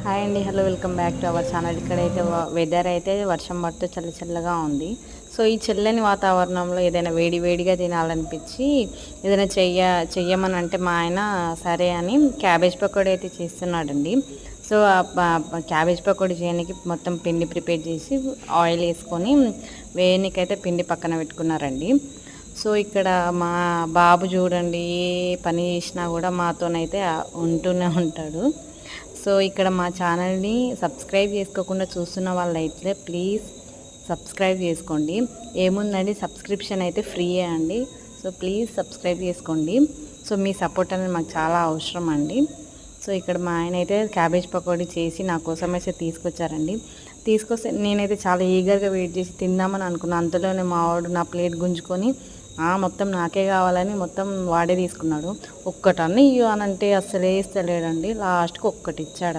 Hi అండి, hello, welcome back to our channel. ఇక్కడైతే weather అయితే వర్షం పడుతూ చల్లగా ఉంది. సో ఈ చల్లని వాతావరణంలో ఏదైనా వేడిగా తినాలనిపించి ఏదైనా చెయ్యమని అంటే మా ఆయన సరే అని క్యాబేజ్ పకోడీ అయితే చేస్తున్నాడండి. సో క్యాబేజ్ పకోడీ చేయడానికి మొత్తం పిండి ప్రిపేర్ చేసి ఆయిల్ వేసుకొని వేయనికైతే పిండి పక్కన పెట్టుకున్నారండి. సో ఇక్కడ మా బాబు చూడండి, ఏ పని చేసినా కూడా మాతోనైతే ఉంటూనే ఉంటాడు. సో ఇక్కడ మా ఛానల్ని సబ్స్క్రైబ్ చేసుకోకుండా చూస్తున్న వాళ్ళైతే ప్లీజ్ సబ్స్క్రైబ్ చేసుకోండి. ఏముందండి, సబ్స్క్రిప్షన్ అయితే ఫ్రీయే అండి. సో ప్లీజ్ సబ్స్క్రైబ్ చేసుకోండి. సో మీ సపోర్ట్ అనేది మాకు చాలా అవసరం అండి. సో ఇక్కడ మా ఆయన అయితే క్యాబేజ్ పకోడీ చేసి నా కోసం అయితే తీసుకొచ్చారండి. తీసుకొస్తే నేనైతే చాలా ఈగర్గా వెయిట్ చేసి తిందామని అనుకున్నాను. అంతలోనే మా వాడు నా ప్లేట్ గుంజుకొని మొత్తం నాకే కావాలని మొత్తం వాడే తీసుకున్నాడు. ఒక్కటన్నీ ఇవ్వనంటే అస్సలు వేస్తలేడండి. లాస్ట్కి ఒక్కటి ఇచ్చాడు.